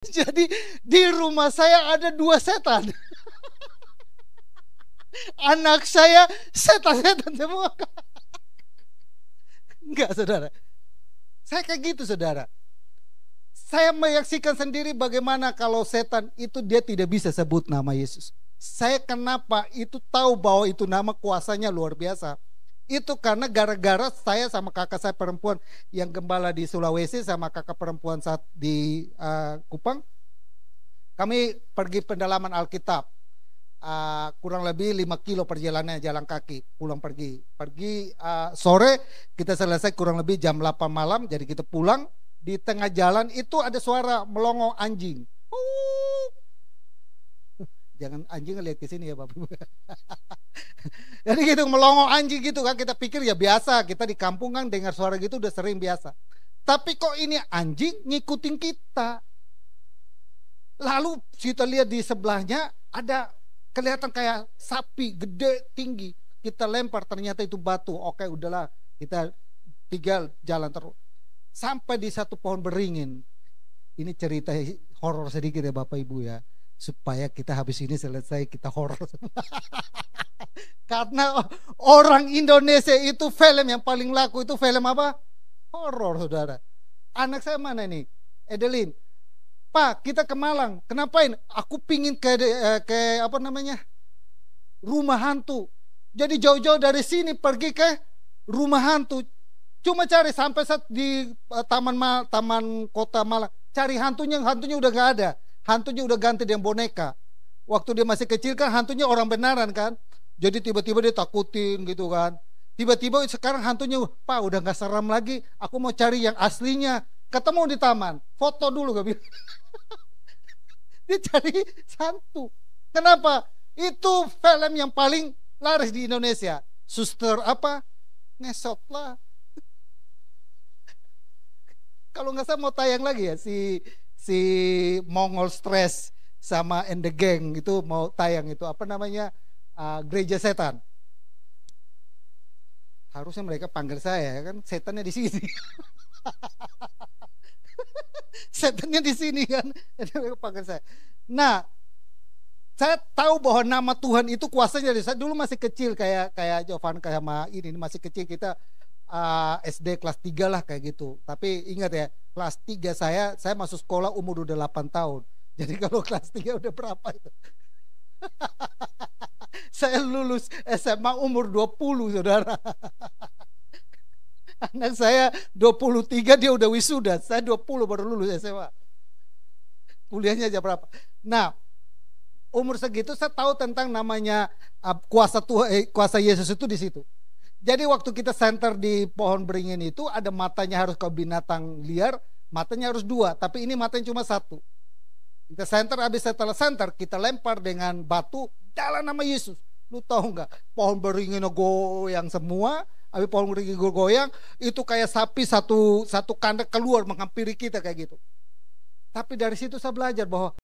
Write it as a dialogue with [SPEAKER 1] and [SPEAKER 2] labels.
[SPEAKER 1] Jadi di rumah saya ada 2 setan. Anak saya setan-setan semua. Enggak, saudara. Saya kayak gitu, saudara. Saya menyaksikan sendiri bagaimana kalau setan itu dia tidak bisa sebut nama Yesus. Saya kenapa itu tahu bahwa itu nama kuasanya luar biasa. Itu karena gara-gara saya sama kakak saya perempuan yang gembala di Sulawesi sama kakak perempuan saat di Kupang. Kami pergi pendalaman Alkitab. Kurang lebih 5 kilo perjalanannya jalan kaki pulang pergi sore, kita selesai kurang lebih jam 8 malam. Jadi kita pulang, di tengah jalan itu ada suara melongo anjing. Jangan anjing lihat ke sini ya Bapak. Jadi gitu melongo anjing gitu kan, kita pikir ya biasa, kita di kampung kan dengar suara gitu udah sering biasa. Tapi kok ini anjing ngikutin kita. Lalu kita lihat di sebelahnya ada kelihatan kayak sapi gede tinggi. Kita lempar, ternyata itu batu. Oke, udahlah, kita tinggal jalan terus. Sampai di satu pohon beringin. Ini cerita horor sedikit ya Bapak Ibu ya, supaya kita habis ini selesai kita horor. Karena orang Indonesia itu film yang paling laku itu film apa? Horor, saudara. Anak saya mana nih? Edelin. Pak, kita ke Malang. Kenapain? Aku pingin ke apa namanya? Rumah hantu. Jadi jauh-jauh dari sini pergi ke rumah hantu. Cuma cari sampai saat di taman kota Malang. Cari hantunya udah gak ada. Hantunya udah ganti dengan boneka. Waktu dia masih kecil kan hantunya orang benaran kan. Jadi tiba-tiba dia takutin gitu kan. Tiba-tiba sekarang hantunya, Pak udah gak seram lagi. Aku mau cari yang aslinya. Ketemu di taman, foto dulu gak bilang. Dia cari hantu. Kenapa? Itu film yang paling laris di Indonesia. Suster apa? Ngesot lah. Kalau nggak salah mau tayang lagi ya si Mongol Stress sama And the Gang itu mau tayang itu apa namanya, Gereja Setan. Harusnya mereka panggil saya kan, setannya di sini. Setannya di sini kan, jadi mereka panggil saya. Nah, saya tahu bahwa nama Tuhan itu kuasanya. Saya dulu masih kecil kayak Jovan kayak sama ini masih kecil kita SD kelas 3 lah kayak gitu. Tapi ingat ya, kelas 3 saya masuk sekolah umur udah 8 tahun. Jadi kalau kelas 3 udah berapa itu? Saya lulus SMA umur 20, saudara. Anak saya 23 dia udah wisuda. Saya 20 baru lulus SMA. Kuliahnya aja berapa? Nah, umur segitu saya tahu tentang namanya kuasa Tuhan, kuasa Yesus itu di situ. Jadi waktu kita center di pohon beringin itu ada matanya harus ke binatang liar, matanya harus 2, tapi ini matanya cuma 1. Kita center, habis setelah center kita lempar dengan batu, jalan nama Yesus. Lu tahu nggak? Pohon beringin goyang semua. Habis pohon beringin goyang, itu kayak sapi satu kandang keluar menghampiri kita kayak gitu. Tapi dari situ saya belajar bahwa